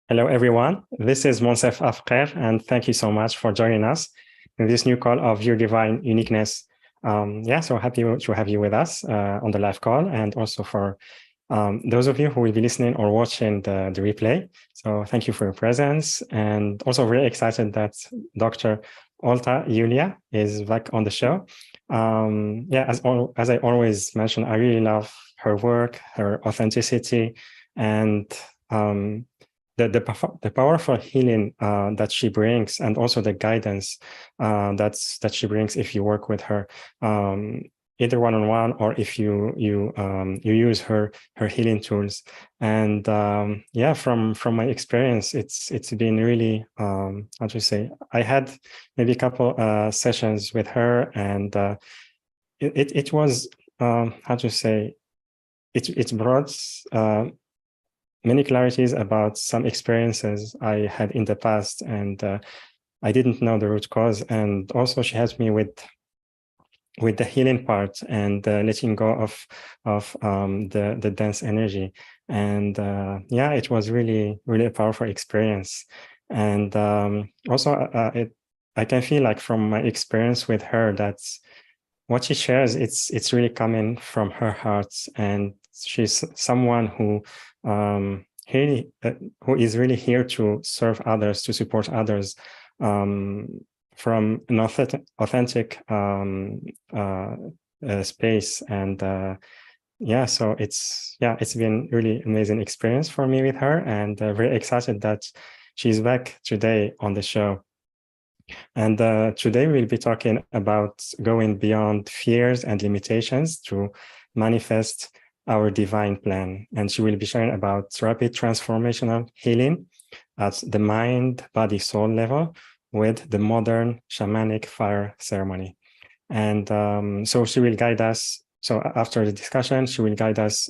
Hello, everyone. This is Monsef Afker, and thank you so much for joining us in this new call of Your Divine Uniqueness. So happy to have you with us on the live call, and also for those of you who will be listening or watching the replay. So thank you for your presence, and also very excited that Dr.Oltea Iulia is back on the show. As I always mention, I really love her work, her authenticity, and the powerful healing that she brings, and also the guidance that she brings if you work with her, either one-on-one or if you use her healing tools. And from my experience, it's been really how to say, I had maybe a couple sessions with her, and it was how to say, it brought many clarities about some experiences I had in the past, and I didn't know the root cause. And also she helped me with the healing part and letting go of the dense energy. And it was really a powerful experience. And I can feel like from my experience with her that what she shares, it's really coming from her heart, and she's someone who is really here to serve others, to support others, from an authentic space. And so it's been really amazing experience for me with her, and very excited that she's back today on the show. And today we'll be talking about going beyond fears and limitations to manifest our divine plan. And she will be sharing about rapid transformational healing at the mind, body, soul level with the modern shamanic fire ceremony. And so she will guide us. So after the discussion, she will guide us.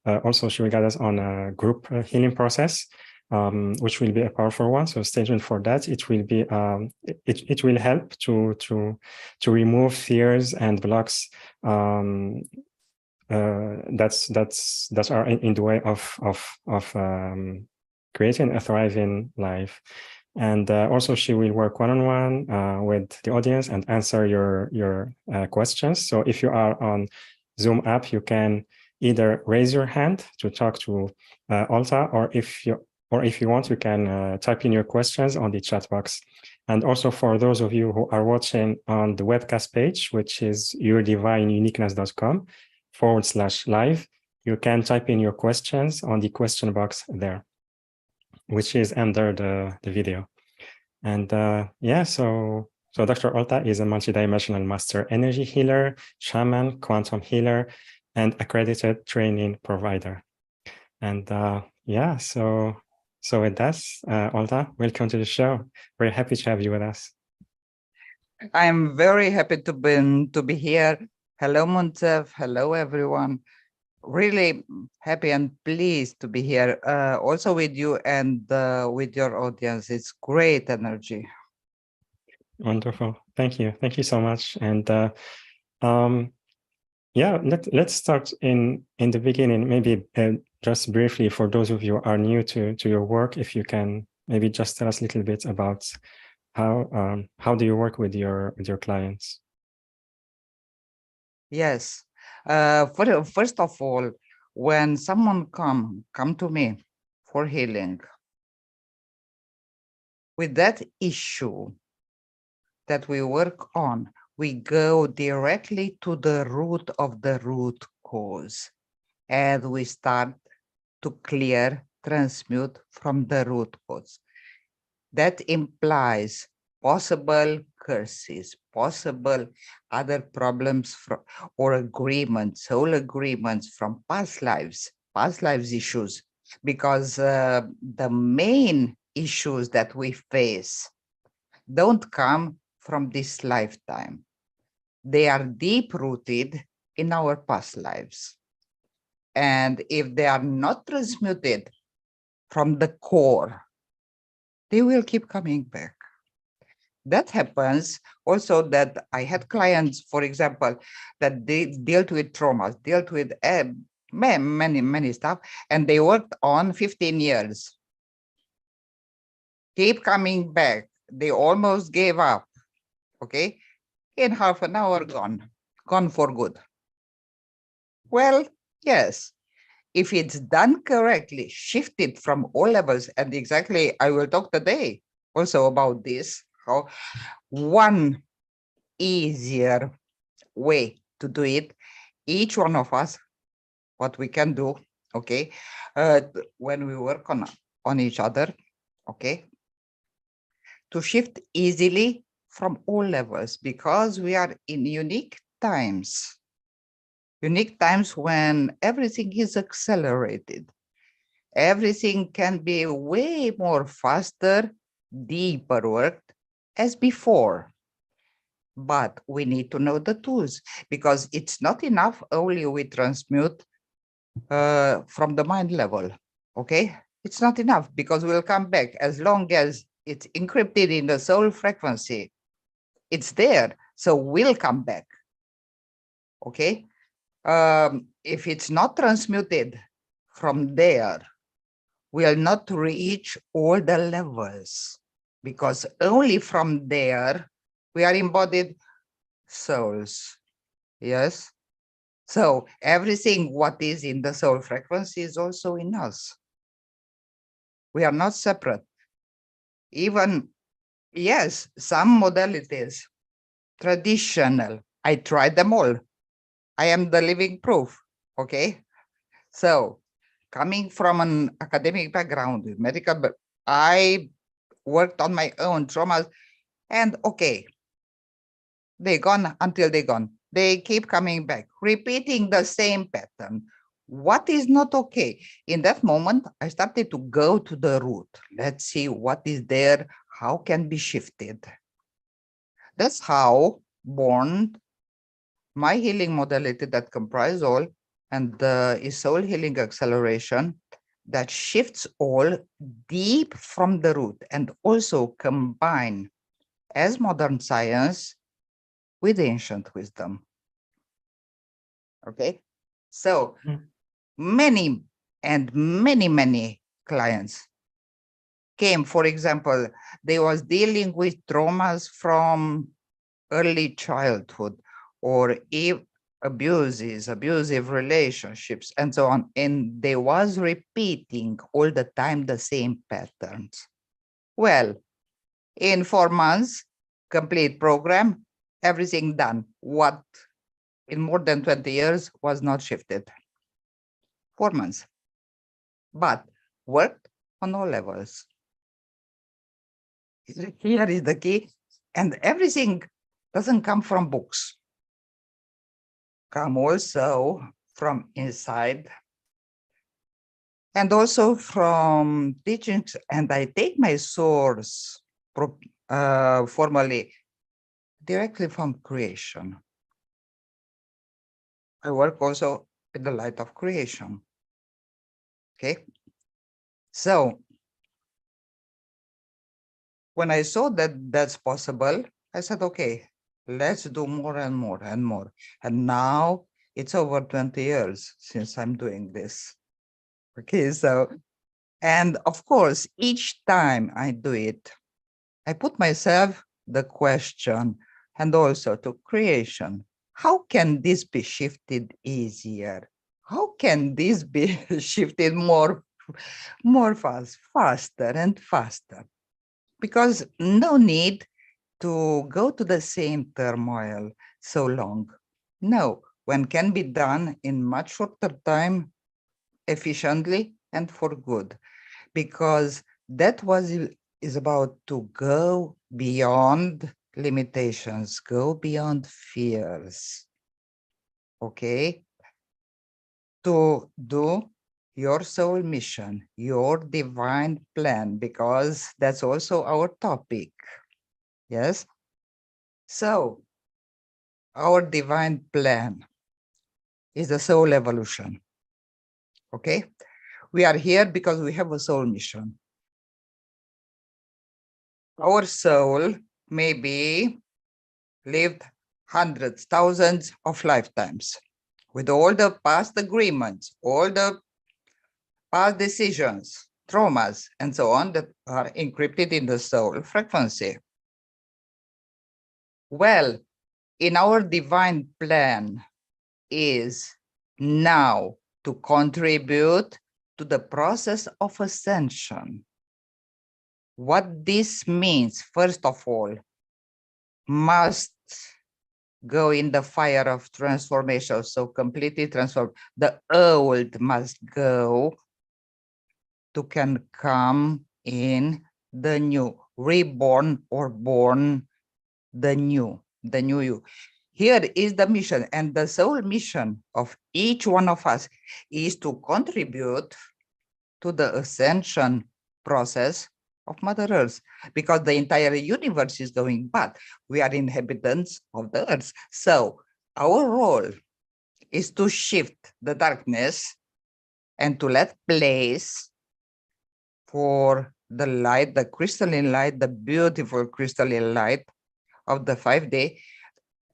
Also, she will guide us on a group healing process, which will be a powerful one. So stay tuned for that. It will be it will help to remove fears and blocks that are in the way of creating a thriving life. And also she will work one-on-one with the audience and answer your questions. So if you are on Zoom app, you can either raise your hand to talk to Oltea, or if you want, you can type in your questions on the chat box. And also for those of you who are watching on the webcast page, which is yourdivineuniqueness.com/live, you can type in your questions on the question box there, which is under the video. And so Dr. Oltea is a multidimensional master energy healer, shaman, quantum healer, and accredited training provider. And so with that, Oltea, welcome to the show. Very happy to have you with us. I'm very happy to be here. Hello, Monsef. Hello, everyone. Really happy and pleased to be here, also with you and with your audience. It's great energy. Wonderful. Thank you so much. And let's start in the beginning, maybe just briefly, for those of you who are new to your work, if you can maybe just tell us a little bit about how do you work with your clients? Yes. First of all, when someone come to me for healing with that issue that we work on, we go directly to the root of the root cause, and we start to clear, transmute from the root cause. That implies possible curses, possible other problems or agreements, soul agreements from past lives issues, because the main issues that we face don't come from this lifetime. They are deep-rooted in our past lives. And if they are not transmuted from the core, they will keep coming back. That happens also that I had clients, for example, that they dealt with traumas, dealt with many stuff, and they worked on 15 years. keep coming back. They almost gave up. Okay. In half an hour, gone for good. Well, yes, if it's done correctly, shifted from all levels, and exactly, I will talk today also about this, how one easier way to do it, each one of us, what we can do, okay, when we work on each other, okay, to shift easily from all levels, because we are in unique times when everything is accelerated. Everything can be way more faster, deeper work as before. But we need to know the tools, because it's not enough only we transmute from the mind level, okay? It's not enough, because we'll come back as long as it's encrypted in the soul frequency. It's there, so we'll come back, okay? If it's not transmuted from there, we'll not reach all the levels, because only from there we are embodied souls. Yes. So everything what is in the soul frequency is also in us. We are not separate. Even, yes, some modalities, traditional, I tried them all. I am the living proof. Okay. So coming from an academic background, medical, I worked on my own traumas, and okay, they gone until they gone. They keep coming back, repeating the same pattern. What is not okay? In that moment, I started to go to the root. Let's see what is there, how can be shifted. That's how born my healing modality that comprise all, and is soul healing acceleration, that shifts all deep from the root, and also combine as modern science with ancient wisdom. Okay, so many clients came, for example, they was dealing with traumas from early childhood, or abuses, abusive relationships, and so on, and they was repeating all the time the same patterns. Well, in 4 months, complete program, everything done. What in more than 20 years was not shifted. 4 months. But worked on all levels. Here is the key. And everything doesn't come from books. Come also from inside. And also from teachings. And I take my source formally directly from creation. I work also with the light of creation. Okay. So when I saw that that's possible, I said, okay, let's do more and more and more. And now it's over 20 years since I'm doing this. Okay, so, and of course, each time I do it, I put myself the question, and also to creation, how can this be shifted easier? How can this be shifted more faster and faster? Because no need to go to the same turmoil so long. No, when can be done in much shorter time, efficiently and for good, because that is about to go beyond limitations, go beyond fears, okay? To do your soul mission, your divine plan, because that's also our topic. Yes. So our divine plan is the soul evolution. Okay. We are here because we have a soul mission. Our soul maybe lived hundreds, thousands of lifetimes with all the past agreements, all the past decisions traumas, and so on that are encrypted in the soul frequency. Well, in our divine plan is now to contribute to the process of ascension. What this means, first of all, must go in the fire of transformation, so completely transform. The old must go to can come in the new, reborn or born the new you. Here is the mission, and the sole mission of each one of us is to contribute to the ascension process of Mother Earth, because the entire universe is going bad. We are inhabitants of the Earth. So our role is to shift the darkness and to let place for the light, the crystalline light, the beautiful crystalline light of the 5D,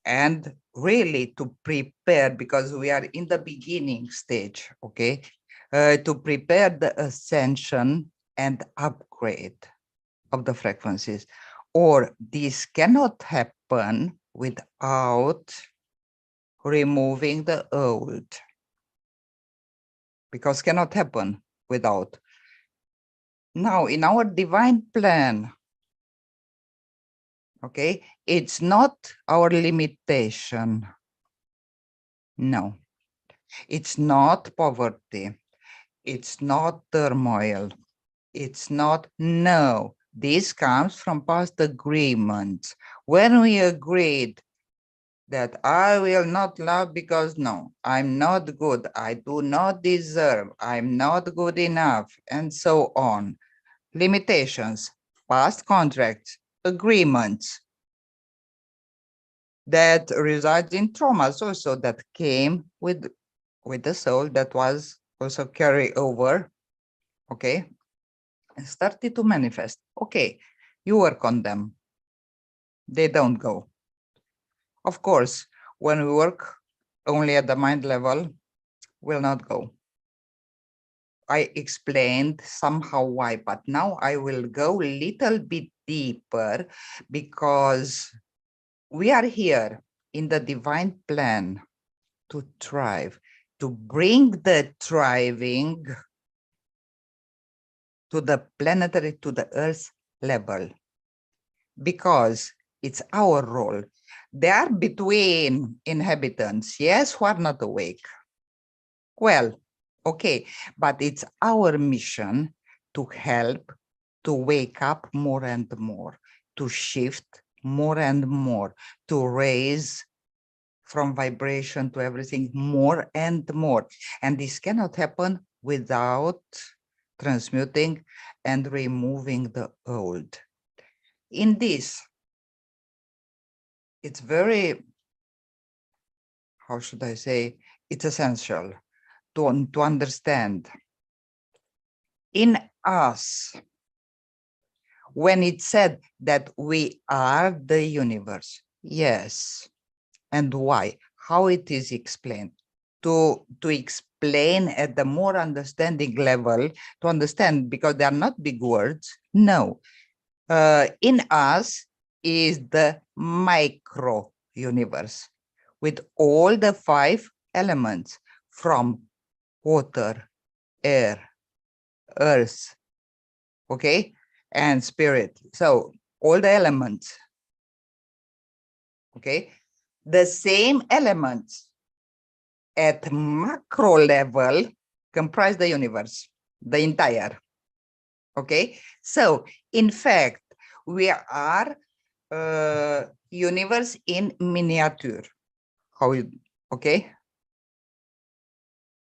and really to prepare, because we are in the beginning stage, okay, to prepare the ascension and upgrade of the frequencies. Or this cannot happen without removing the old, because cannot happen without. Now, in our divine plan, okay, it's not our limitation. No, it's not poverty. It's not turmoil. It's not, no. This comes from past agreements. When we agreed that I will not love because no, I'm not good, I do not deserve, I'm not good enough, and so on. Limitations, past contracts, agreements that reside in traumas also that came with the soul, that was also carried over, okay, and started to manifest. Okay, you work on them. They don't go. Of course, when we work only at the mind level, will not go. I explained somehow why, but now I will go a little bit deeper, because we are here in the divine plan to thrive, to bring the thriving to the planetary, to the earth level, because it's our role. They are between inhabitants, yes, who are not awake. Well, okay, but it's our mission to help to wake up more and more, to shift more and more, to raise from vibration to everything more and more. And this cannot happen without transmuting and removing the old. In this, it's very, how should I say, it's essential to understand in us, when it said that we are the universe, yes. And why? How it is explained? To explain at the more understanding level, to understand, because they are not big words. No. In us is the micro universe with all the 5 elements, from water, air, earth, okay, and spirit. So all the elements, okay, the same elements at macro level comprise the universe, the entire, okay. So in fact, we are universe in miniature. How you, okay?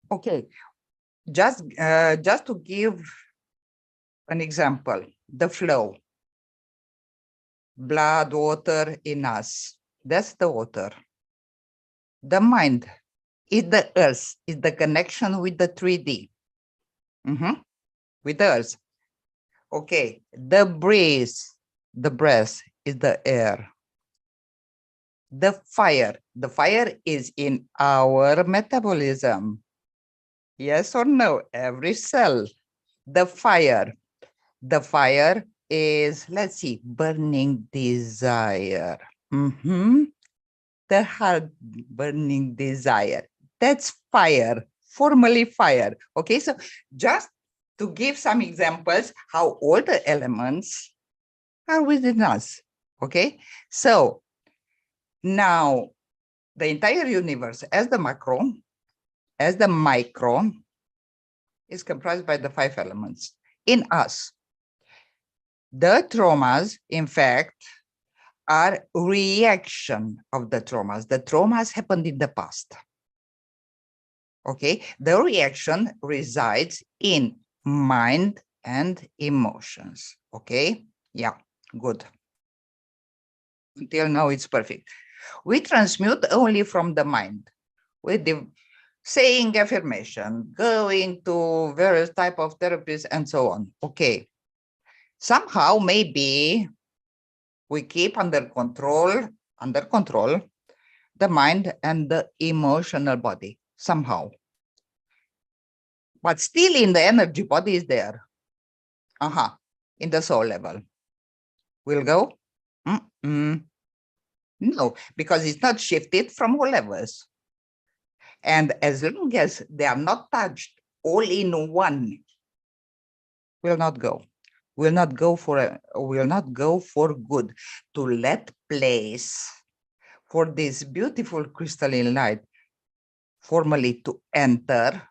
Okay, just to give an example, the flow, blood, water in us, that's the water. The mind is the earth, is the connection with the 3D, with the earth. Okay, the breath is the air. The fire is in our metabolism. Yes or no? Every cell. The fire. The fire is, let's see, burning desire. The heart burning desire. That's fire, formally fire. Okay, so just to give some examples how all the elements are within us. Okay, so now the entire universe as the macro, as the micro, is comprised by the 5 elements in us. The traumas, in fact, are reaction of the traumas. The traumas happened in the past. Okay, the reaction resides in mind and emotions. Okay, yeah, good. Until now, it's perfect. We transmute only from the mind with the saying affirmation, going to various type of therapies and so on. Okay, somehow maybe we keep under control the mind and the emotional body somehow. But still in the energy body is there. In the soul level. Will go? No, because it's not shifted from all levels. And as long as they are not touched all in one, will not go. Will not go for good. To let place for this beautiful crystalline light formally to enter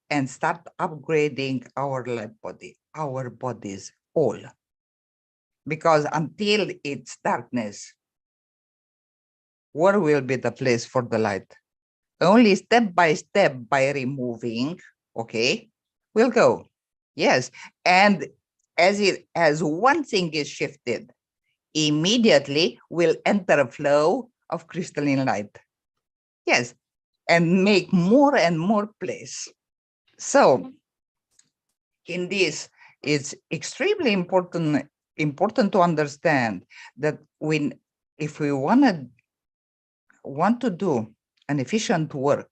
and start upgrading our light body, our bodies all. Because until it's darkness, where will be the place for the light? Only step by step by removing, okay, we'll go. Yes, and as one thing is shifted, immediately will enter a flow of crystalline light. Yes, and make more and more place. So in this, it's extremely important to understand that if we want to do an efficient work,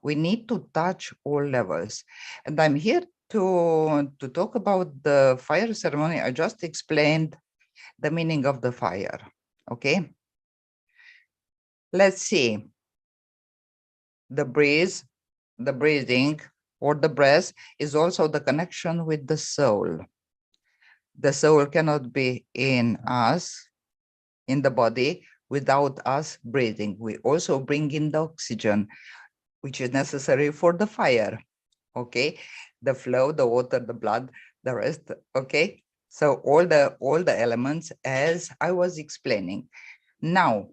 we need to touch all levels. And I'm here to talk about the fire ceremony. I just explained the meaning of the fire. Okay. Let's see. The breathing or the breath is also the connection with the soul. The soul cannot be in us, in the body, without us breathing. We also bring in the oxygen, which is necessary for the fire. Okay, the flow, the water, the blood, the rest. Okay, so all the elements as I was explaining. Now,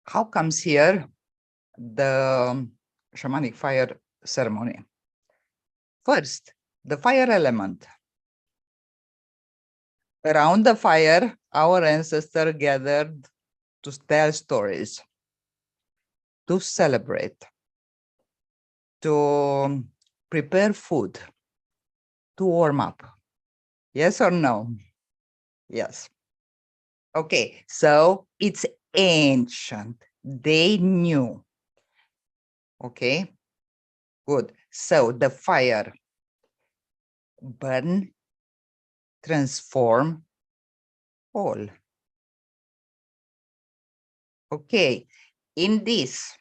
how comes here the shamanic fire ceremony? First, the fire element. Around the fire, our ancestors gathered to tell stories, to celebrate, to prepare food, to warm up. Yes or no? Yes. Okay, so it's ancient. They knew. Okay, good. So the fire burn, transform all. Okay, in this,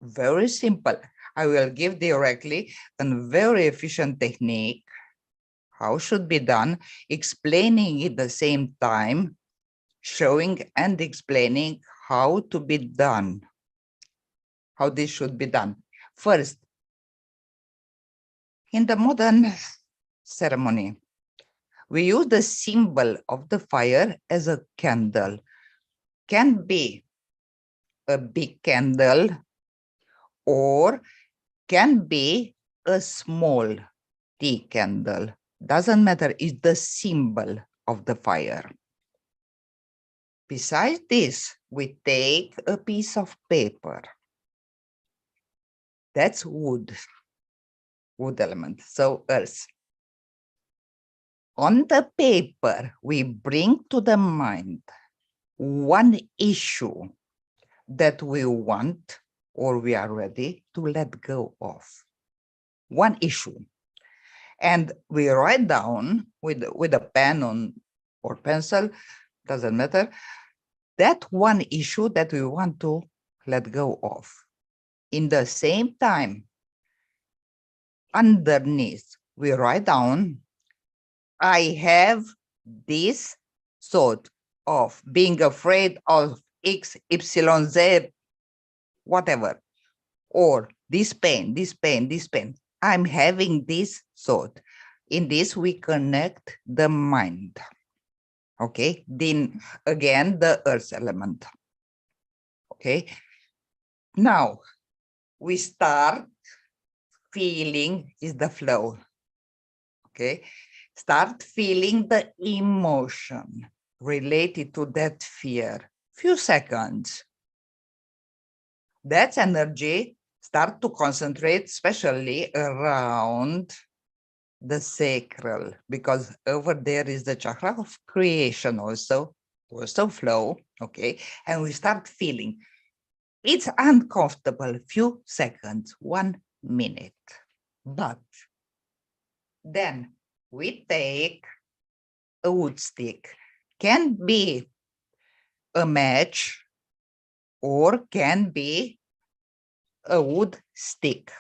very simple, I will give directly a very efficient technique, how should be done, explaining at the same time, showing and explaining how to be done, how this should be done. First, in the modern ceremony, we use the symbol of the fire as a candle. Can be a big candle or can be a small tea candle. Doesn't matter, it's the symbol of the fire. Besides this, we take a piece of paper. That's wood element, so earth. On the paper, we bring to the mind one issue that we want or we are ready to let go of. One issue. And we write down with a pen or pencil, doesn't matter, that one issue that we want to let go of. In the same time, underneath, we write down, I have this thought of being afraid of X, Y, Z, whatever, or this pain, this pain, this pain. I'm having this thought. In this, we connect the mind. Okay, then again, the earth element. Okay, now we start feeling is the flow. Okay, start feeling the emotion related to that fear. Few seconds. That energy start to concentrate, especially around the sacral, because over there is the chakra of creation also flow. Okay, and we start feeling it's uncomfortable, few seconds, 1 minute, but then we take a wood stick, can be a match or can be a wood stick.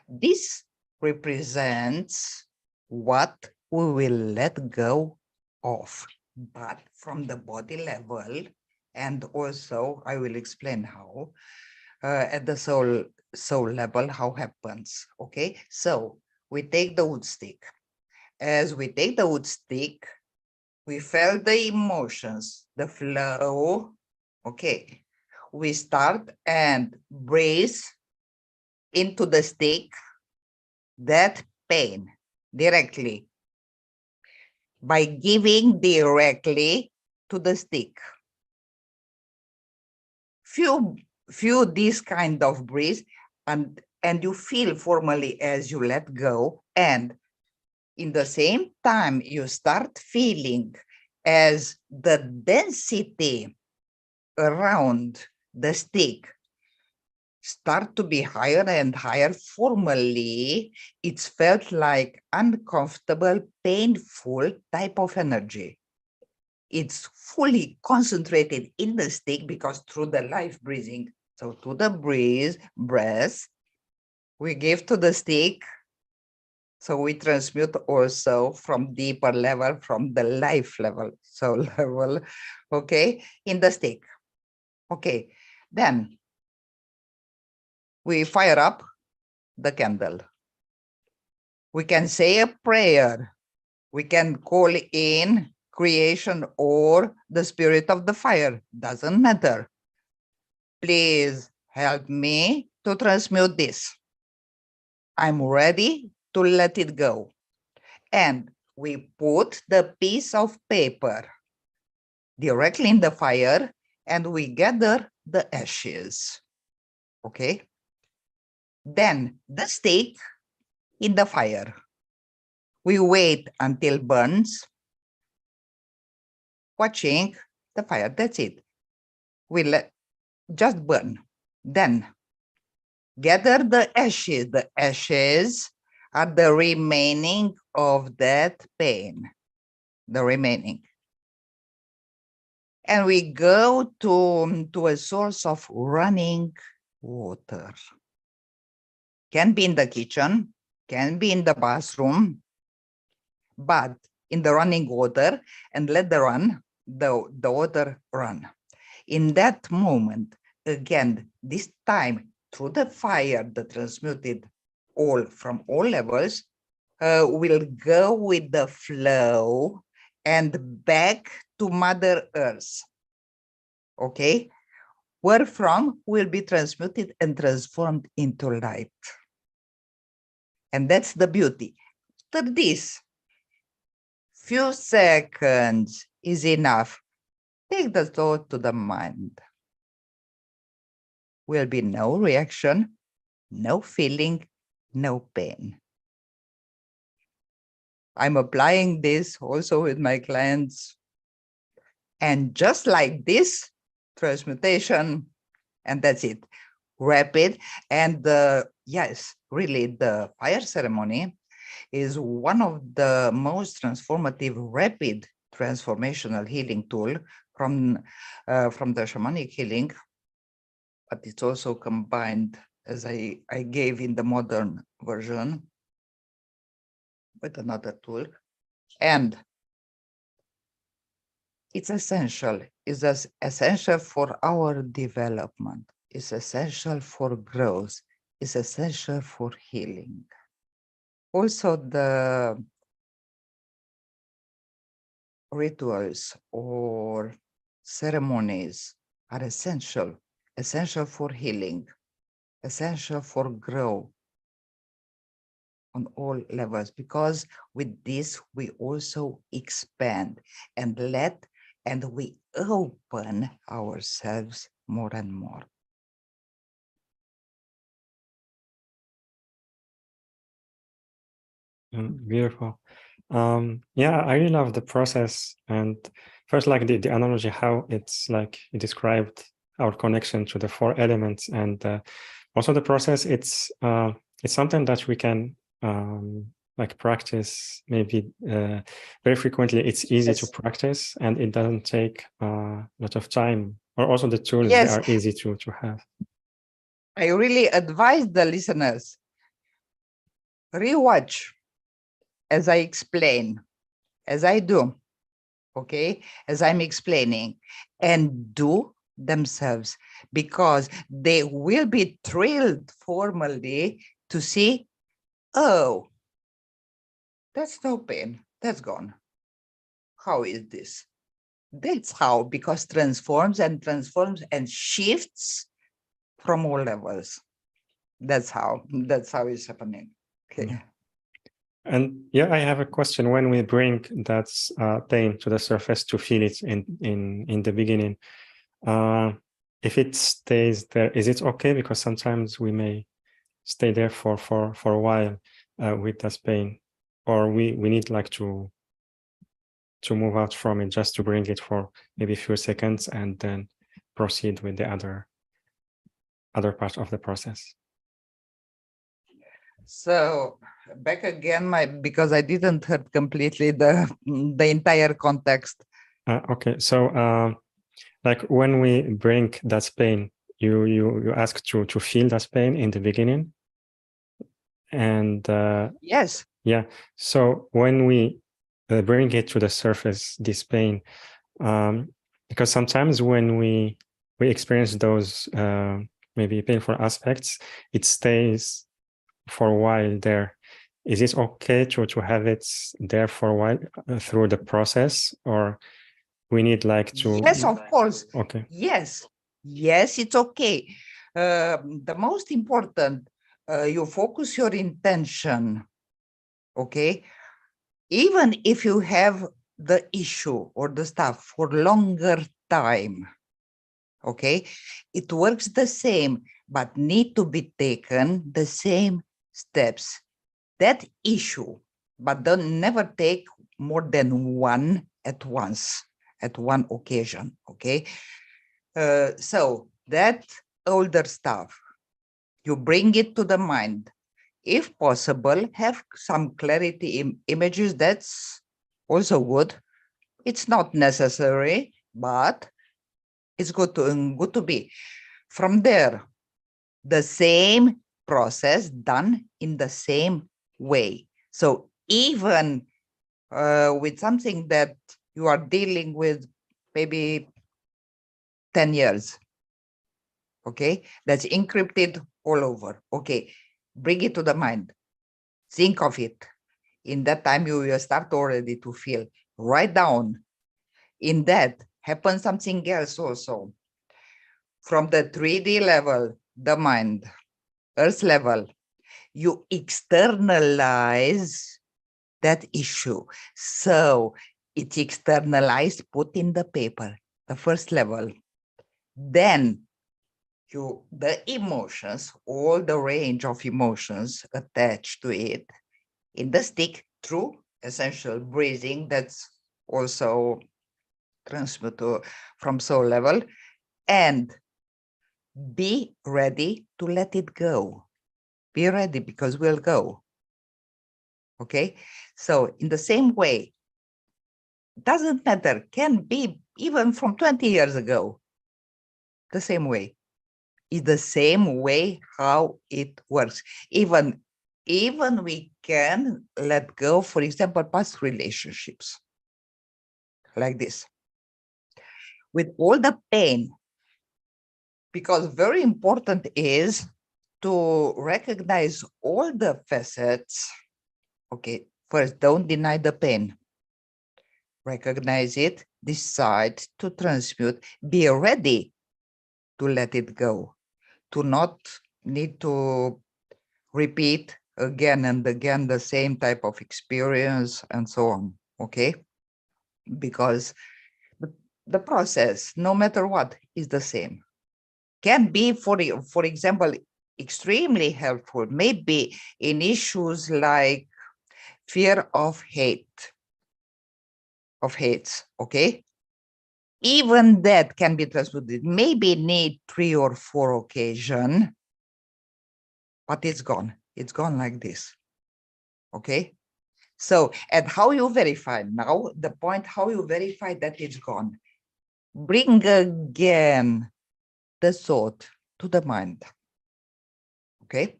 This represents what we will let go of, but from the body level, and also I will explain how at the soul level how happens. Okay, so we take the wood stick. As we take the wood stick, we felt the emotions, the flow. Okay, we start and breathe into the stick that pain directly by giving directly to the stick. Few this kind of breath, and you feel formally as you let go, and in the same time you start feeling as the density around the stick start to be higher and higher. Formally, it's felt like uncomfortable, painful type of energy. It's fully concentrated in the stick because through the life breathing, so to the breath, we give to the stick. So we transmute also from deeper level, from the life level, soul level, okay, in the stick. Okay, then we fire up the candle. We can say a prayer. We can call in creation or the spirit of the fire. Doesn't matter. Please help me to transmute this. I'm ready to let it go. And we put the piece of paper directly in the fire and we gather the ashes. Okay? Then the stick in the fire. We wait until burns, watching the fire. That's it. We let just burn. Then gather the ashes. The ashes are the remaining of that pain. The remaining. And we go to a source of running water. Can be in the kitchen, can be in the bathroom, but in the running water, and let the water run. In that moment, again, this time through the fire, the transmuted all from all levels, will go with the flow and back to Mother Earth. Okay, where from will be transmuted and transformed into light. And that's the beauty. After this, few seconds is enough. Take the thought to the mind. Will be no reaction, no feeling, no pain. I'm applying this also with my clients. And just like this, transmutation, and that's it. Rapid. And yes, really, the fire ceremony is one of the most transformative, rapid transformational healing tool from the shamanic healing, but it's also combined, as I gave in the modern version, with another tool. And it's essential. It's essential for our development. It's essential for growth. It's essential for healing. Also, the rituals or ceremonies are essential for healing, essential for growth on all levels, because with this we also expand and we open ourselves more and more. Beautiful. Yeah, I really love the process. And first, like the analogy, how it's like you described our connection to the 4 elements, and also the process. It's something that we can like practice maybe very frequently. It's easy to practice, and it doesn't take a lot of time. Or also the tools, they are easy to have. I really advise the listeners, rewatch as I explain, as I do, okay, as I'm explaining, and do themselves, because they will be thrilled formally to see, oh, that's no pain, that's gone. How is this? That's how, because transforms and shifts from all levels. That's how it's happening. Okay. And yeah, I have a question. When we bring that pain to the surface to feel it in the beginning, if it stays there, is it okay? Because sometimes we may stay there for a while with that pain, or we need like to move out from it, just to bring it for maybe a few seconds and then proceed with the other part of the process. So back again, because I didn't hear completely the entire context. Okay, so like when we bring that pain, you ask to feel that pain in the beginning, and yes, yeah. So when we bring it to the surface, this pain, because sometimes when we experience those maybe painful aspects, it stays for a while there. Is it okay to have it there for a while through the process, or we need like to? Yes, of course. Okay. Yes, it's okay. The most important, you focus your intention, okay? Even if you have the issue or the stuff for longer time, okay? It works the same, but need to be taken the same steps. That issue, but don't never take more than one at once, at one occasion, okay? So that older stuff, you bring it to the mind. If possible, have some clarity images, that's also good. It's not necessary, but it's good to be. From there, the same process done in the same way. So even with something that you are dealing with maybe 10 years, okay, that's encrypted all over, okay, bring it to the mind, think of it. In that time, you will start already to feel. Write down. In that happens something else also. From the 3D level, the mind, Earth level, you externalize that issue. So it's externalized, put in the paper, the first level. Then the emotions, all the range of emotions attached to it, in the stick through essential breathing, that's also transmitted from soul level, and be ready to let it go. Be ready, because we'll go. Okay, so in the same way, doesn't matter, can be even from 20 years ago, the same way. Is the same way how it works. Even we can let go, for example, past relationships like this, with all the pain, because very important is to recognize all the facets. Okay, first, don't deny the pain. Recognize it, decide to transmute, be ready to let it go, to not need to repeat again and again the same type of experience and so on, okay? Because the process, no matter what, is the same. Can be, for example, extremely helpful, maybe in issues like fear of hates, okay? Even that can be transmuted, maybe need 3 or 4 occasions, but it's gone like this, okay? So, and how you verify now, the point how you verify that it's gone. Bring again the thought to the mind, okay?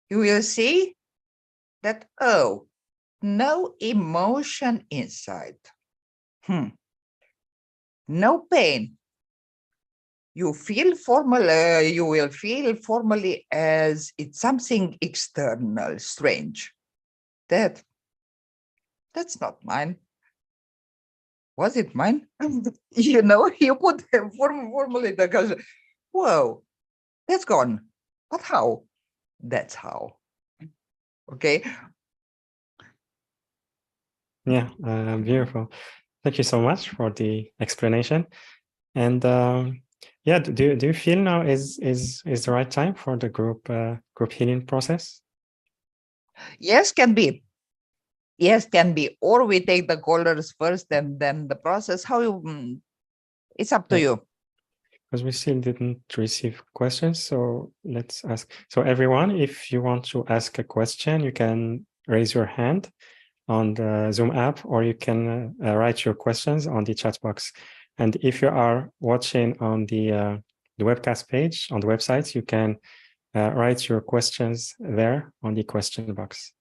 You will see that, oh, no emotion inside. No pain. You feel formal, you will feel formally as it's something external, strange. That's not mine. Was it mine? You know, you put formally the question, whoa, that's gone. But how? That's how. Okay. Yeah, beautiful. Thank you so much for the explanation. And yeah, do you feel now is the right time for the group healing process? Yes, can be. Yes, can be. Or we take the callers first and then the process. How you? It's up to you. Because we still didn't receive questions, so let's ask. So everyone, if you want to ask a question, you can raise your hand on the Zoom app, or you can write your questions on the chat box. And if you are watching on the webcast page on the website, you can write your questions there on the question box.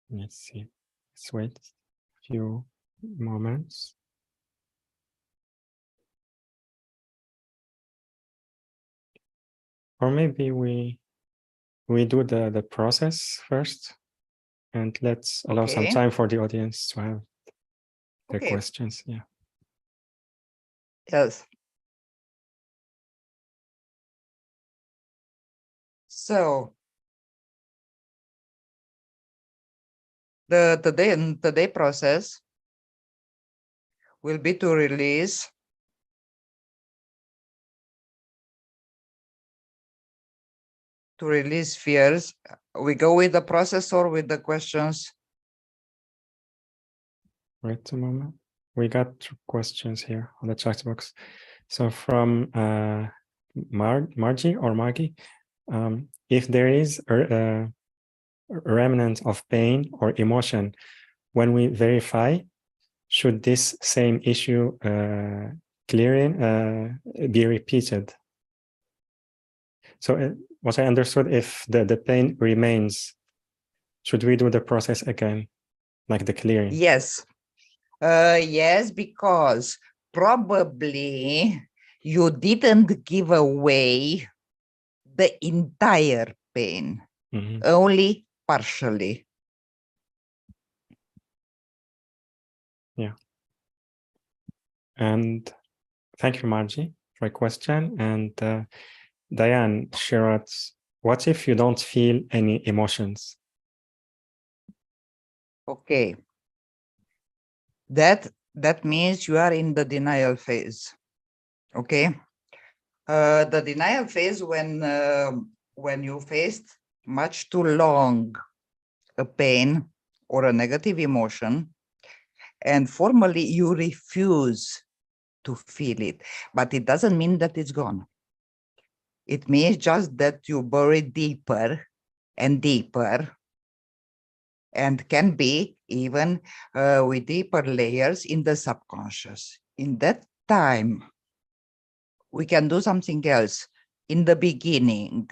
Let's see. Let's wait a few moments. Or maybe we do the process first, and let's allow some time for the audience to have their questions. Yeah. Yes. So the day process will be to release fears. We go with the process or with the questions? Wait a moment. We got 2 questions here on the chat box. So from Margie or Maggie, if there is a remnant of pain or emotion when we verify, should this same issue clearing be repeated? So what I understood, if the pain remains, should we do the process again, like the clearing? Yes. Yes, because probably you didn't give away the entire pain, only partially. Yeah. And thank you, Margie, for a question. And Diane Shirat, what if you don't feel any emotions? Okay. That means you are in the denial phase. Okay. The denial phase when you faced much too long a pain or a negative emotion, and formally you refuse to feel it, but it doesn't mean that it's gone. It means just that you bury deeper and deeper and can be even with deeper layers in the subconscious. In that time, we can do something else in the beginning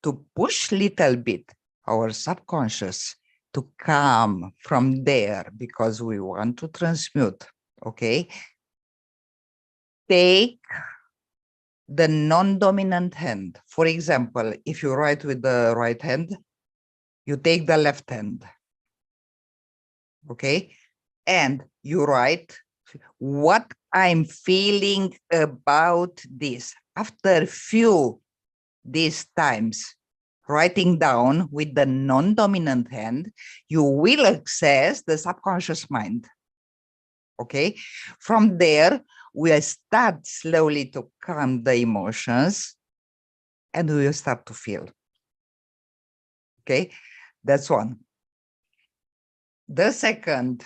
to push little bit our subconscious to come from there, because we want to transmute, okay? Take the non-dominant hand. For example, if you write with the right hand, you take the left hand, okay? And you write what I'm feeling about this. After few these times, writing down with the non-dominant hand, you will access the subconscious mind. Okay, from there, we'll start slowly to calm the emotions and we will start to feel. Okay, that's one. The second,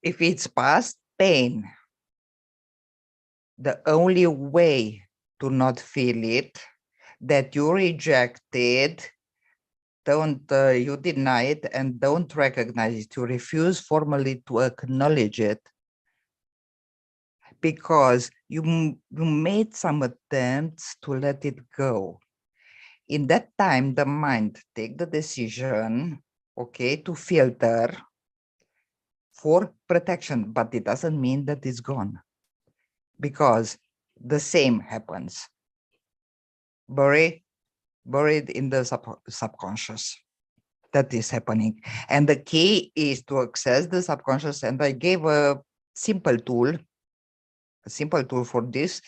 if it's past pain, the only way to not feel it, that you reject it, you deny it and don't recognize it, you refuse formally to acknowledge it, because you made some attempts to let it go. In that time, the mind take the decision, okay, to filter for protection, but it doesn't mean that it's gone, because the same happens. Buried in the subconscious. That is happening. And the key is to access the subconscious. And I gave a simple tool. A simple tool for this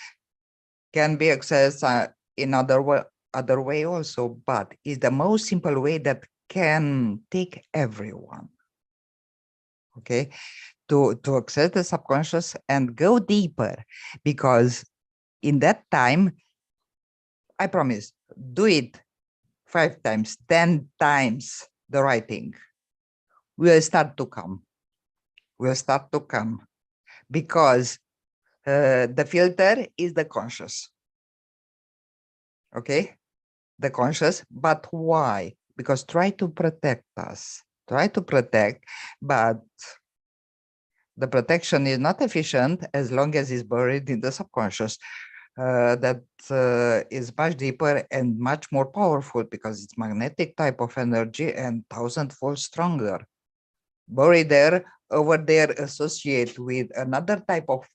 can be accessed in other way also, but is the most simple way that can take everyone. Okay, to access the subconscious and go deeper, because in that time, I promise, do it 5 times, 10 times the writing. Will start to come. Will start to come, because the filter is the conscious. Okay, the conscious. But why? Because try to protect us. Try to protect, but the protection is not efficient as long as it's buried in the subconscious. That is much deeper and much more powerful, because it's magnetic type of energy and 1,000-fold stronger. Buried there, over there, associate with another type of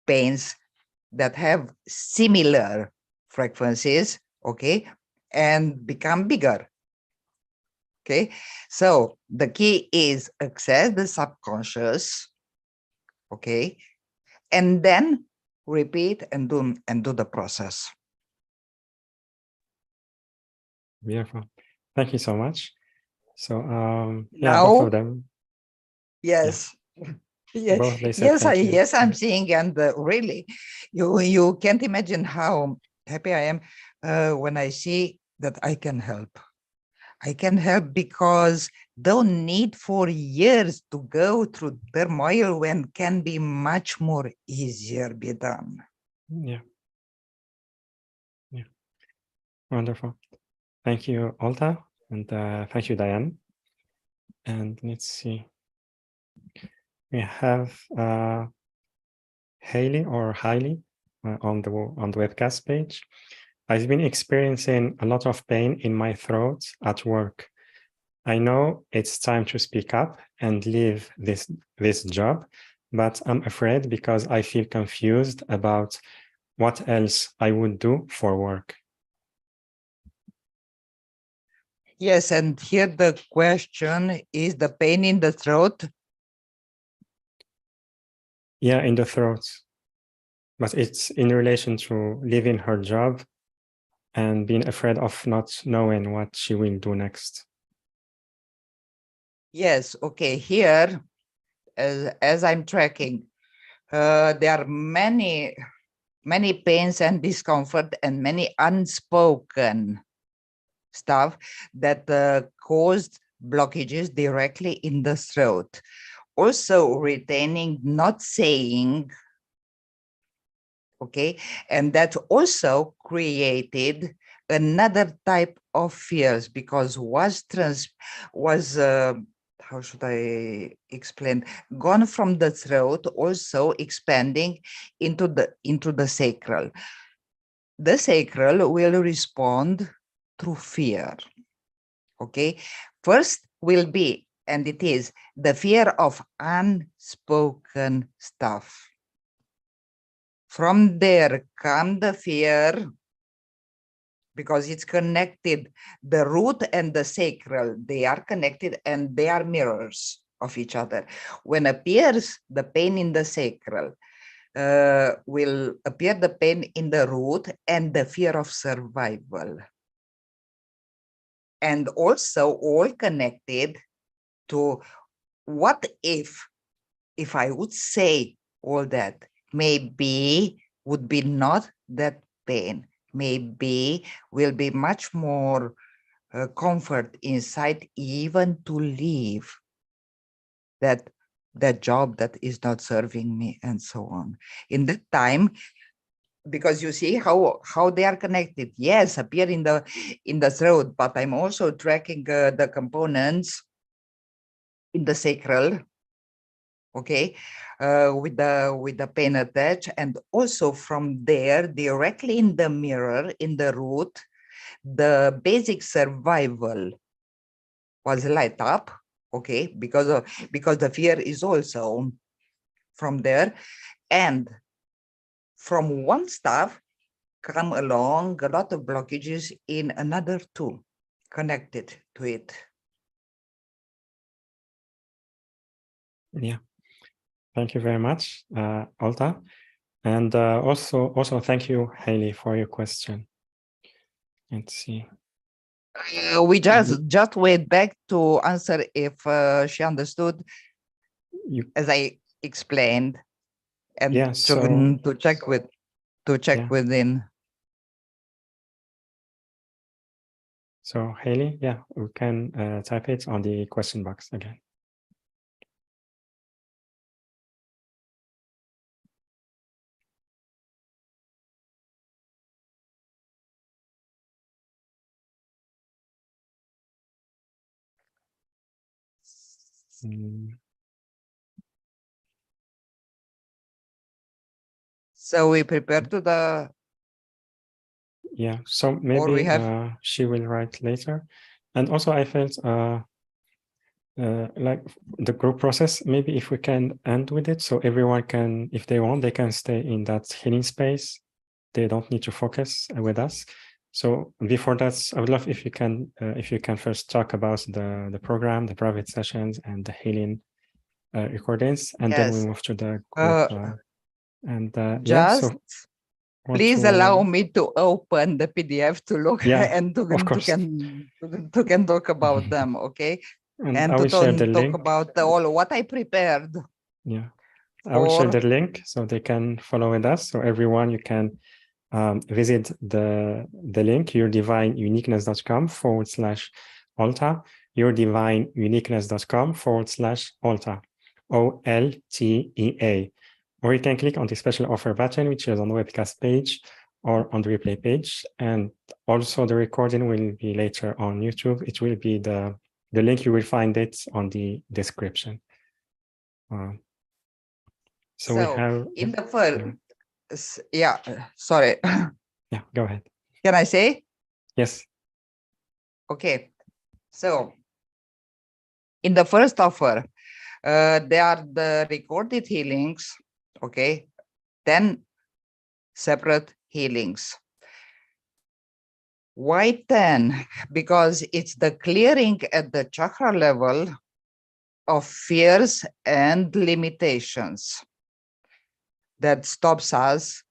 pains that have similar frequencies, okay, and become bigger. Okay, so the key is access the subconscious, okay, and then repeat and do the process. Beautiful. Thank you so much. So yeah, Now, both of them. yes. Yeah, both they said thank you. Yes, I'm seeing, and really, you can't imagine how happy I am when I see that I can help. I can help, because don't need for years to go through turmoil when can be much more easier be done. Yeah. Yeah. Wonderful. Thank you, Olta, and thank you, Diane. And let's see. We have Hailey or Hailey on the webcast page. I've been experiencing a lot of pain in my throat at work. I know it's time to speak up and leave this job, but I'm afraid because I feel confused about what else I would do for work. Yes, and here the question is the pain in the throat. Yeah, in the throat. But it's in relation to leaving her job and being afraid of not knowing what she will do next. Yes, okay, here, as I'm tracking, there are many pains and discomfort and many unspoken stuff that caused blockages directly in the throat. Also retaining, not saying, okay, and that also created another type of fears, because how should I explain, gone from the throat, also expanding into the sacral. The sacral will respond through fear. Okay, first will be, and it is, the fear of unspoken stuff. From there come the fear, because it's connected, the root and the sacral, they are connected and they are mirrors of each other. When appears the pain in the sacral, will appear the pain in the root and the fear of survival. And also all connected to what if I would say all that, maybe would be not that pain, maybe will be much more comfort inside, even to leave that job that is not serving me, and so on. In that time, because you see how they are connected. Yes, appear in the throat, but I'm also tracking the components in the sacral, okay, with the pain attached, and also from there directly in the mirror, in the root, the basic survival was light up, okay, because the fear is also from there. And from one stuff come along a lot of blockages in another two connected to it. Yeah, thank you very much, Olta. And also thank you, Haley, for your question. Let's see. We just wait back to answer if she understood, as I explained, and yeah, to check within. So Haley, yeah, we can type it on the question box again. So we prepare to the. Yeah, so maybe she will write later. And also I felt like the group process, maybe if we can end with it, so everyone can, if they want, they can stay in that healing space. They don't need to focus with us. So before that, I would love if you can first talk about the program, the private sessions, and the healing recordings, and then we move to the group. Yeah, so please allow me to open the PDF to look and to can talk about them, okay? And I will share the link. Talk about all what I prepared. Yeah, I will share the link so they can follow with us. So everyone, you can visit the link, yourdivineuniqueness.com/Olta, yourdivineuniqueness.com/Olta, OLTEA. Or you can click on the special offer button, which is on the webcast page or on the replay page. And also the recording will be later on YouTube. It will be the link, you will find it on the description. So we have in the first, sorry. Yeah, go ahead. Can I say? Yes. Okay. So in the first offer, there are the recorded healings, okay, 10 separate healings. Why 10? Because it's the clearing at the chakra level of fears and limitations that stops us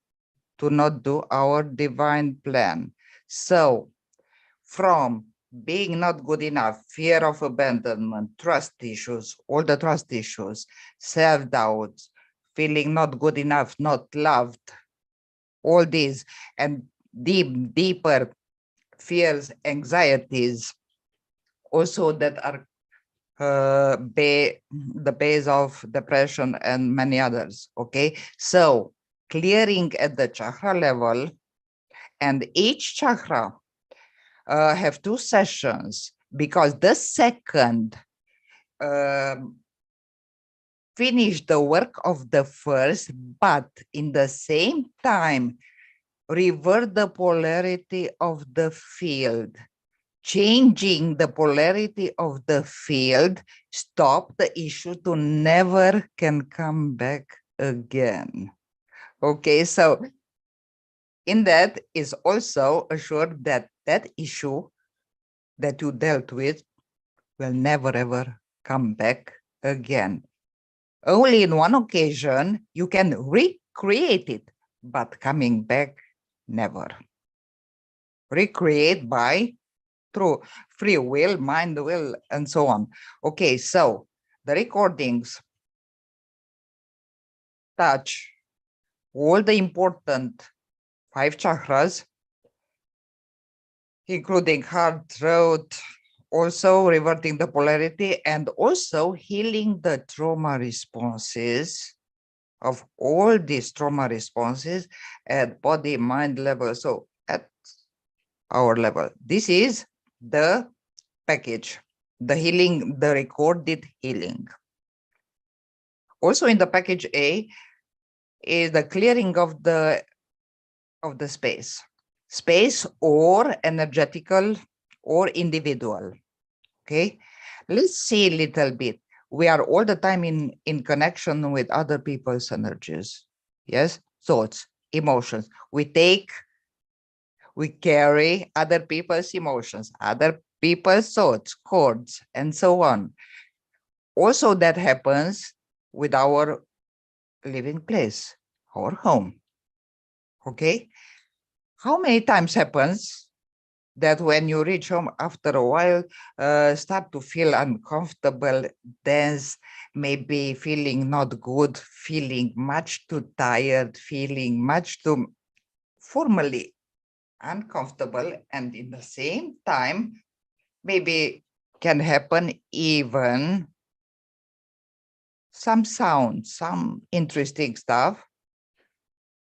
to not do our divine plan. So from being not good enough, fear of abandonment, trust issues, all the trust issues, self-doubt, feeling not good enough, not loved, all these, and deeper fears, anxieties, also that are the base of depression and many others, okay? So clearing at the chakra level, and each chakra have 2 sessions, because the second finish the work of the first, but in the same time revert the polarity of the field. Changing the polarity of the field stop the issue to never can come back again. Okay, so in that is also assured that that issue that you dealt with will never ever come back again. Only in one occasion you can recreate it, but coming back, never. Recreate by through free will, mind will, and so on. Okay, so the recordings touch all the important 5 chakras, including heart, throat, also reverting the polarity and also healing the trauma responses of all these trauma responses at body, mind level. So at our level, this is the package, the healing, the recorded healing. Also in the package A is the clearing of the space or energetical or individual. Okay, let's see a little bit. We are all the time in connection with other people's energies. Yes, thoughts, emotions. We carry other people's emotions, other people's thoughts, cords, and so on. Also, that happens with our living place, our home. Okay, how many times happens that when you reach home after a while, start to feel uncomfortable, dense, maybe feeling not good, feeling much too tired, feeling much too formally uncomfortable, and in the same time, maybe can happen even some sound, some interesting stuff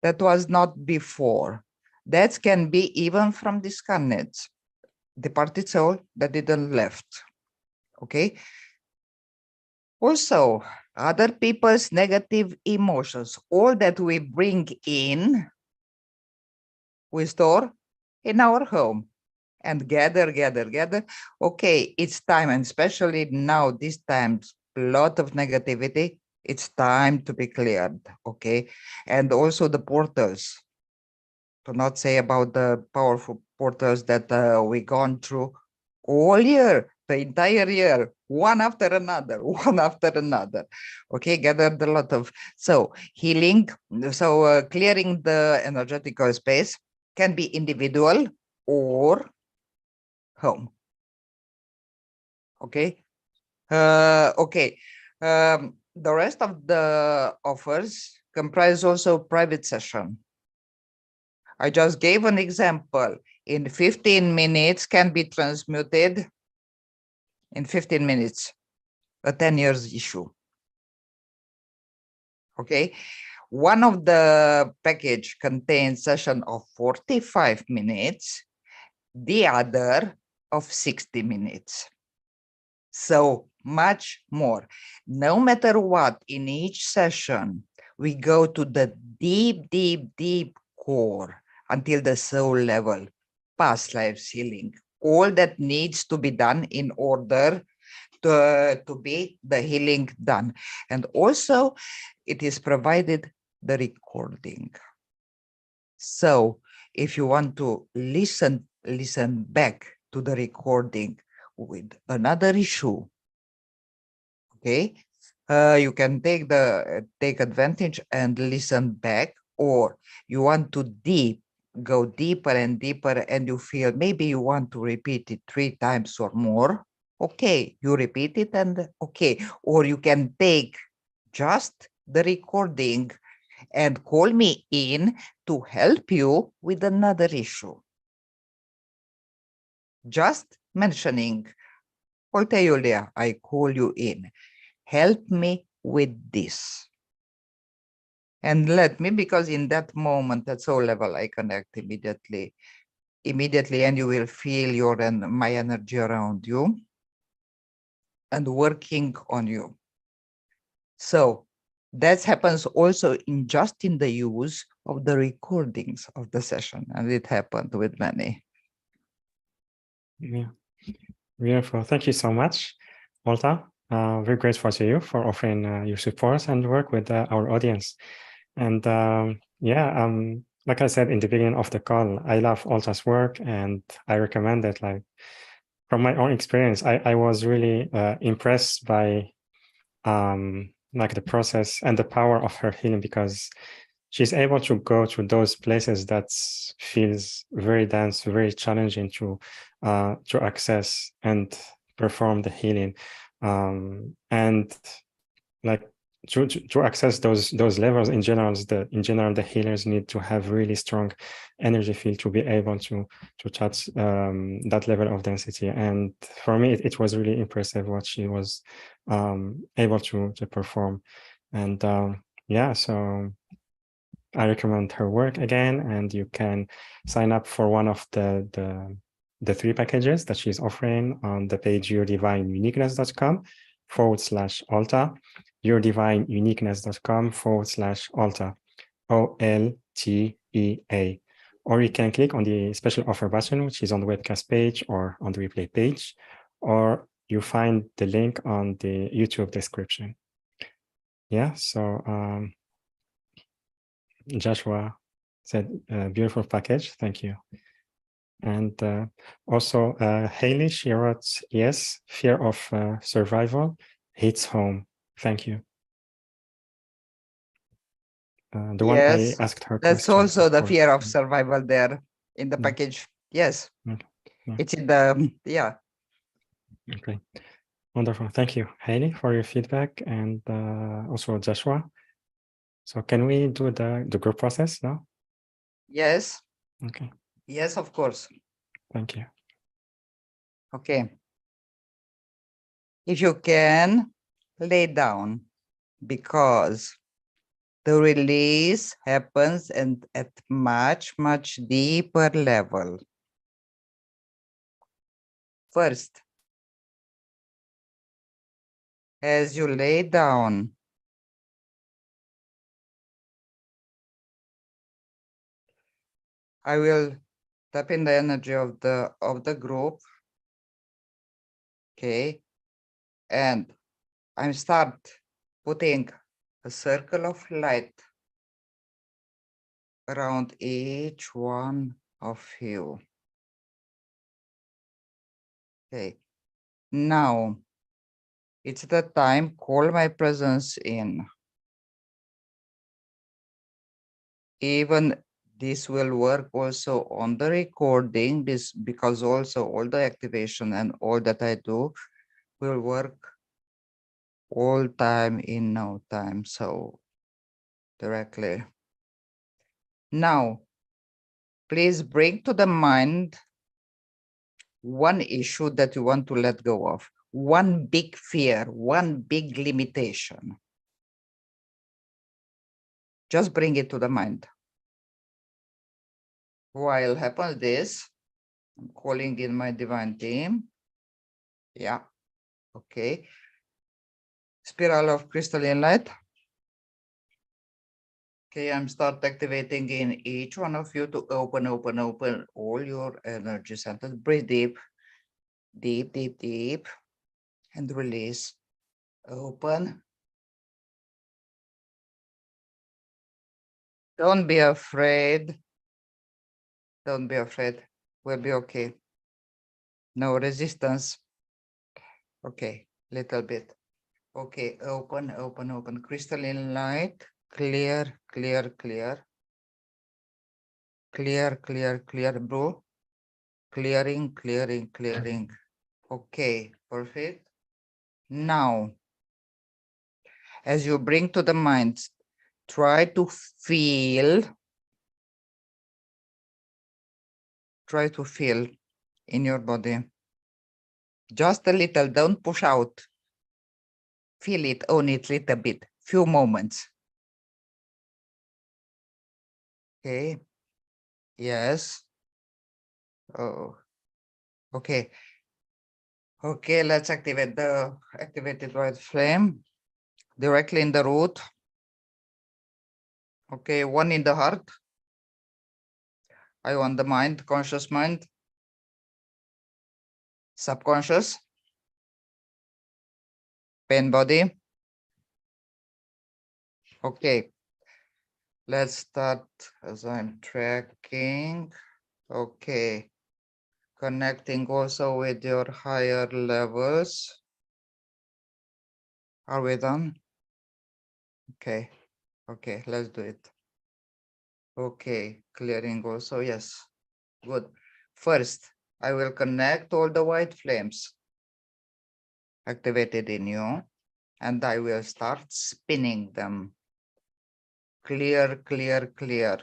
that was not before. That can be even from discarnates, departed soul that didn't left. Okay. Also, other people's negative emotions, all that we bring in, we store in our home and gather. Okay, it's time, and especially now, this times, a lot of negativity. It's time to be cleared. Okay. And also the portals, to not say about the powerful portals that we gone through all year, the entire year, one after another. Okay, gathered a lot of, so healing, so clearing the energetical space can be individual or home. Okay. Okay. The rest of the offers comprise also private session. I just gave an example. In 15 minutes can be transmuted in 15 minutes, a 10 years issue. Okay. One of the package contains session of 45 minutes, the other of 60 minutes. So much more. No matter what, in each session, we go to the deep core until the soul level, past life healing, all that needs to be done in order to be the healing done. And also it is provided the recording. So if you want to listen back to the recording with another issue, okay, you can take advantage and listen back, or you want to go deeper and deeper, and you feel maybe you want to repeat it 3 times or more. Okay, you repeat it, and okay, or you can take just the recording and call me in to help you with another issue. Just mentioning, Oltea Iulia, I call you in. Help me with this. And let me, because in that moment, at soul level, I connect immediately immediately, and you will feel your and my energy around you and working on you. So that happens also in just in the use of the recordings of the session, and it happened with many. Yeah, beautiful. Thank you so much, Olta. Very grateful to you for offering your support and work with our audience. And like I said in the beginning of the call, I love Olta's work and I recommend it. Like from my own experience, I was really impressed by like the process and the power of her healing, because she's able to go to those places that feels very dense, very challenging to access and perform the healing, and like to access those levels in general. The healers need to have really strong energy field to be able to touch that level of density. And for me, it was really impressive what she was able to perform. And yeah, so I recommend her work again, and you can sign up for one of the 3 packages that she's offering on the page yourdivineuniqueness.com/Olta, yourdivineuniqueness.com/Olta, OLTEA. Or you can click on the special offer button, which is on the webcast page or on the replay page, or you find the link on the YouTube description. Yeah, so Joshua said, beautiful package, thank you. And also Haley, she wrote, yes, fear of survival hits home. Thank you. The one I asked her that's question. also the fear of survival there in the package. Yes, it's in the, yeah. Okay, wonderful. Thank you, Haley, for your feedback, and also Joshua. So can we do the group process now? Yes. Okay. Yes, of course. Thank you. Okay. If you can, lay down, because the release happens and at much, much deeper level. First, as you lay down, I will tap in the energy of the group. Okay. And I start putting a circle of light around each one of you. Okay. Now it's the time, call my presence in. Even this will work also on the recording, this because also all the activation and all that I do will work all time in no time. So directly. Now, please bring to the mind one issue that you want to let go of, one big fear, one big limitation. Just bring it to the mind. While happens this, I'm calling in my divine team. Yeah, okay. Spiral of crystalline light. Okay, I'm start activating in each one of you to open all your energy centers. Breathe deep, deep, deep, deep, and release. Open. Don't be afraid. Don't be afraid. We'll be okay. No resistance. Okay, little bit. Okay, open. Crystalline light. Clear, clear, clear. Clear, clear, clear, bro. Clearing, clearing, clearing. Okay, perfect. Now, as you bring to the mind, try to feel in your body. Just a little, don't push out. Feel it, own it a little bit, few moments. Okay, yes. Oh, okay. Okay, let's activate the activated white flame directly in the root. Okay, one in the heart. I want the mind, conscious mind, subconscious, pain body. Okay, let's start as I'm tracking. Okay, connecting also with your higher levels. Are we done? Okay, okay, let's do it. Okay, clearing also, yes, good. First, I will connect all the white flames activated in you, and I will start spinning them. Clear, clear, clear.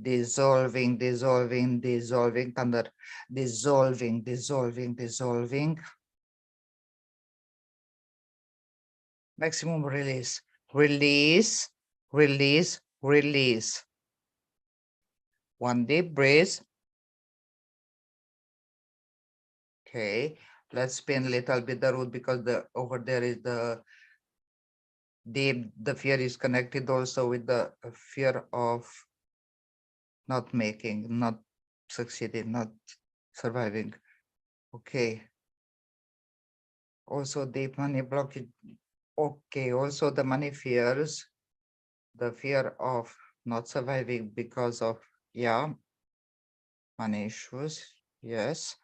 Dissolving, dissolving, dissolving, thunder. Dissolving, dissolving, dissolving. Maximum release. Release, release, release. One deep breath. Okay, let's spin a little bit the root because over there is the fear is connected also with the fear of not making, not succeeding, not surviving. Okay. Also deep money blockage. Okay, also the money fears, the fear of not surviving because of, yeah, money issues. Yes.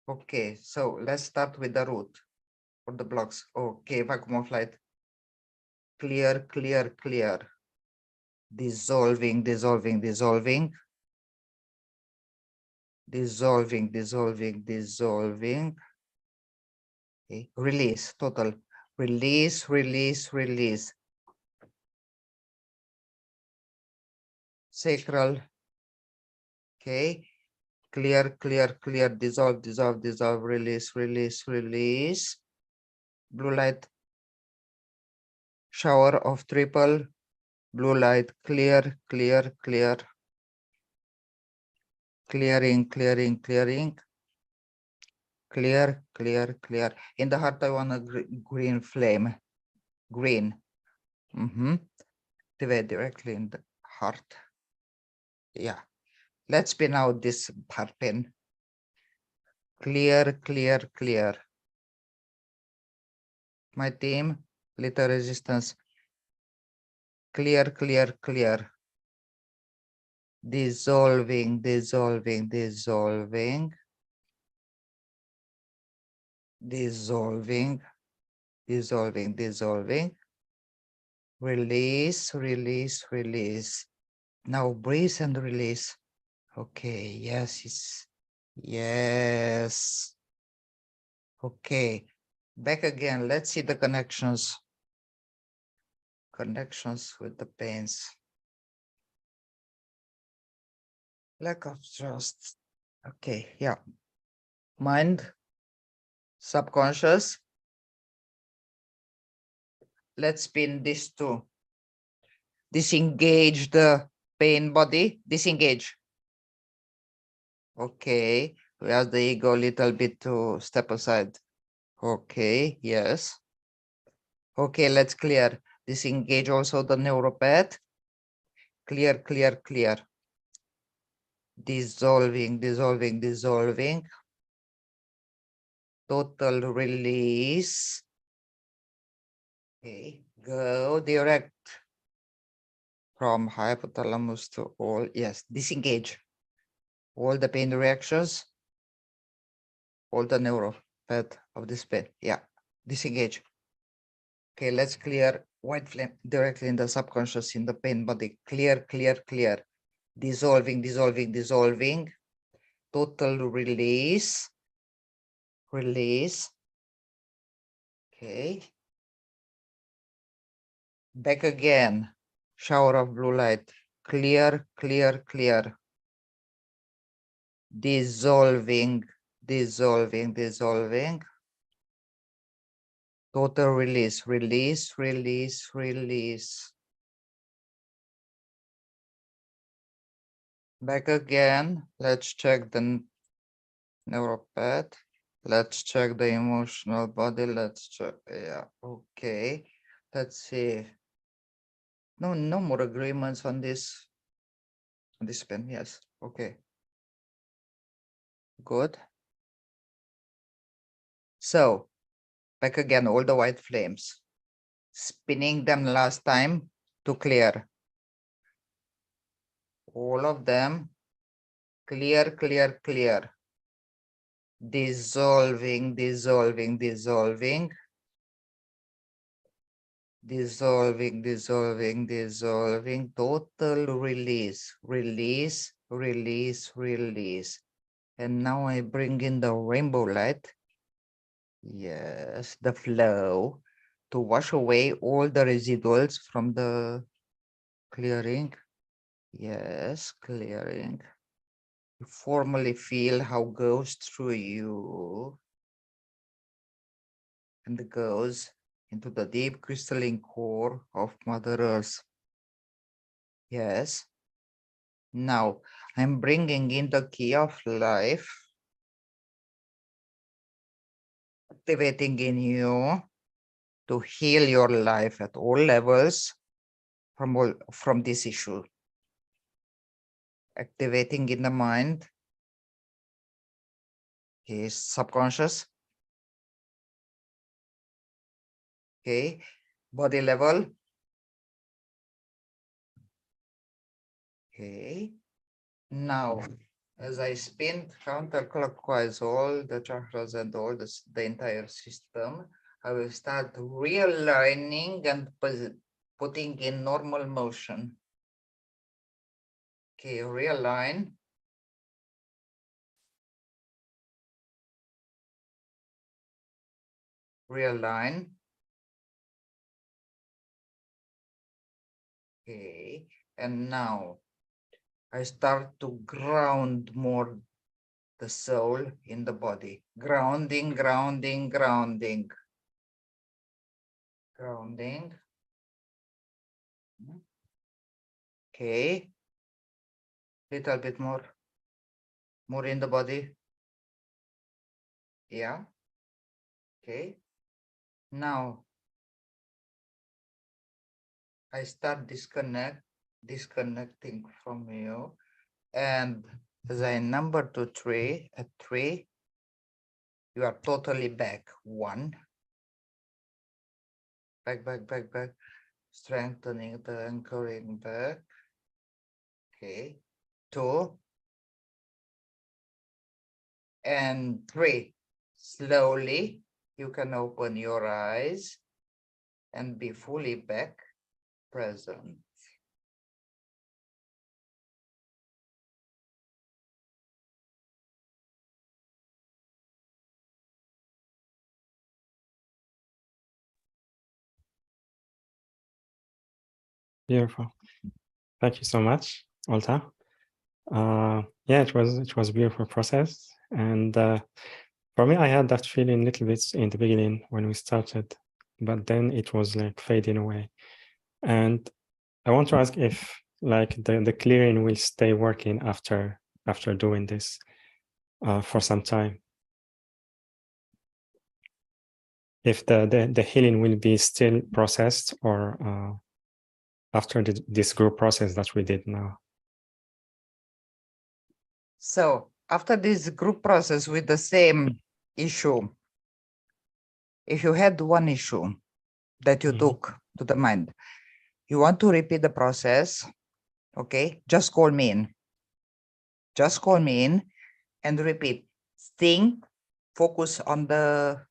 Okay, so let's start with the root or the blocks. Okay, vacuum of light. Clear, clear, clear. Dissolving, dissolving, dissolving. Dissolving, dissolving, dissolving. Okay. Release, total. Release, release, release. Sacral. Okay. Clear, clear, clear. Dissolve, dissolve, dissolve. Release, release, release. Blue light. Shower of triple. Blue light. Clear, clear, clear. Clearing, clearing, clearing. Clear, clear, clear. In the heart, I want a green flame. Green. Activate directly in the heart. Yeah. Let's spin out this heart pin. Clear, clear, clear. My team, little resistance. Clear, clear, clear. Dissolving, dissolving, dissolving. Dissolving, dissolving, dissolving. Release, release, release. Now breathe and release. Okay, yes, yes. Okay, back again. Let's see the connections. Connections with the pains. Lack of trust. Okay, yeah. Mind, subconscious. Let's spin this too. Disengage the pain body. Disengage. Okay, we ask the ego a little bit to step aside. Okay, yes. Okay, let's clear. Disengage also the neuropath. Clear, clear, clear. Dissolving, dissolving, dissolving. Total release. Okay, go direct from hypothalamus to all. Yes, disengage all the pain reactions, all the neuropath of this pain. Yeah, disengage. Okay, let's clear white flame directly in the subconscious, in the pain body. Clear, clear, clear. Dissolving, dissolving, dissolving. Total release. Release. Okay. Back again. Shower of blue light. Clear, clear, clear. Dissolving, dissolving, dissolving. Total release, release, release, release. Back again. Let's check the neuropath. Let's check the emotional body. Let's check. Yeah. Okay. Let's see. No more agreements on this. On this pen. Yes. Okay. Good. So back again, all the white flames. Spinning them last time to clear. All of them. Clear, clear, clear. Dissolving, dissolving, dissolving. Dissolving, dissolving, dissolving. Total release, release, release, release. And now I bring in the rainbow light. Yes, the flow to wash away all the residuals from the clearing. Yes, clearing. You formally feel how goes through you and goes into the deep crystalline core of Mother Earth. Yes. Now I'm bringing in the key of life, activating in you to heal your life at all levels from this issue. Activating in the mind, his subconscious. Okay, body level. Okay. Now, as I spin counterclockwise all the chakras and all the entire system, I will start realigning and putting in normal motion. Okay, realign. Realign. Okay, and now I start to ground more the soul in the body. Grounding, grounding, grounding. Grounding. Okay. Little bit more. More in the body. Yeah. Okay. Now I start disconnecting from you. And as I number to 3, at 3, you are totally back. 1. Back, back, back, back. Strengthening the anchoring back. Okay. 2. And 3. Slowly, you can open your eyes and be fully back present. Beautiful. Thank you so much, Olta. Yeah, it was a beautiful process, and for me, I had that feeling a little bit in the beginning when we started, but then it was like fading away. And I want to ask if like the clearing will stay working after doing this for some time. If the healing will be still processed or after this group process that we did now. So after this group process with the same issue, if you had one issue that you took to the mind, you want to repeat the process, okay, just call me in. Just call me in and repeat. Think, focus on the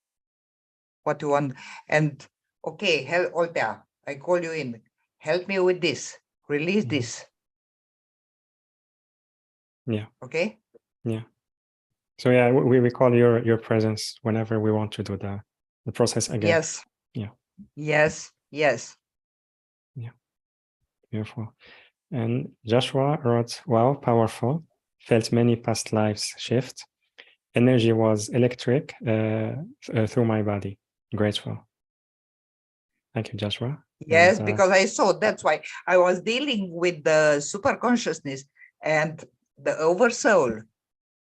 what you want. And okay, Oltea, I call you in. Help me with this. Release this. Yeah. Okay. Yeah. So yeah, we call your presence whenever we want to do the process again. Yes. Yeah. Yes. Yes. Yeah. Beautiful. And Joshua wrote, wow, powerful. Felt many past lives shift. Energy was electric through my body. Grateful. Thank you, Joshua. Yes, because I saw, that's why I was dealing with the super consciousness, and the oversoul,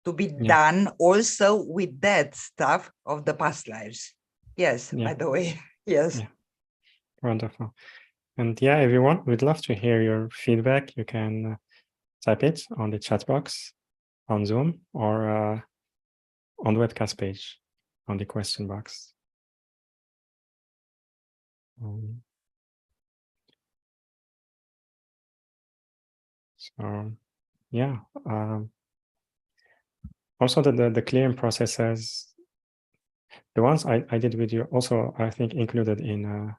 to be done also with that stuff of the past lives. Yes, by the way. Yes. Yeah. Wonderful. And yeah, everyone, we'd love to hear your feedback. You can type it on the chat box on Zoom or on the webcast page on the question box. So yeah. Also the clearing processes, the ones I did with you also, I think, included in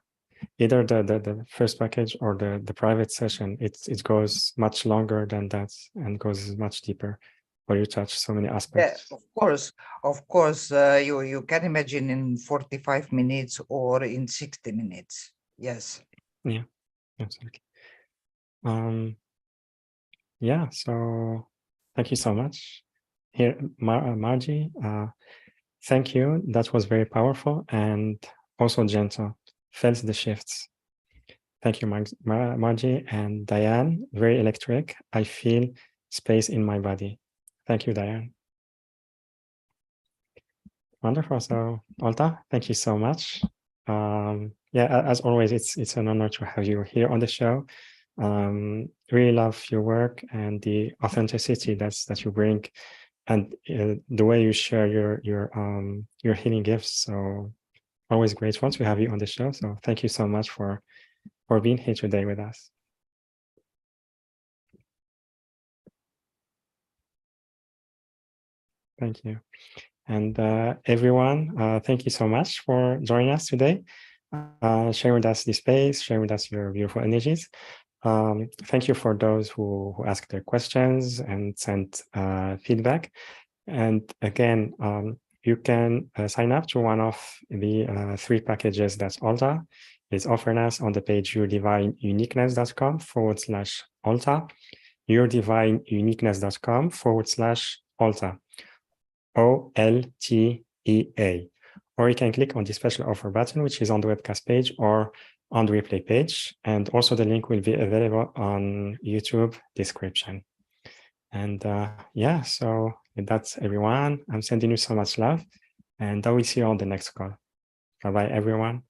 either the first package or the private session. It goes much longer than that and goes much deeper, where you touch so many aspects. Yeah, of course, you can imagine in 45 minutes or in 60 minutes. Yes. Yeah, absolutely. Yeah, so thank you so much. Here, Margie, thank you. That was very powerful and also gentle. Felt the shifts. Thank you, Margie. And Diane, very electric. I feel space in my body. Thank you, Diane. Wonderful. So, Olta, thank you so much. Yeah, as always, it's an honor to have you here on the show. Really love your work and the authenticity that you bring, and the way you share your healing gifts. So, always grateful to have you on the show. So, thank you so much for being here today with us. Thank you. And everyone, thank you so much for joining us today, sharing with us this space, sharing with us your beautiful energies. Thank you for those who asked their questions and sent feedback. And again, you can sign up to one of the 3 packages that Olta is offering us on the page yourdivineuniqueness.com/Olta, yourdivineuniqueness.com/Olta. OLTEA, or you can click on the special offer button, which is on the webcast page or on the replay page. And also the link will be available on YouTube description. And yeah, so that's everyone. I'm sending you so much love, and I will see you on the next call. Bye-bye, everyone.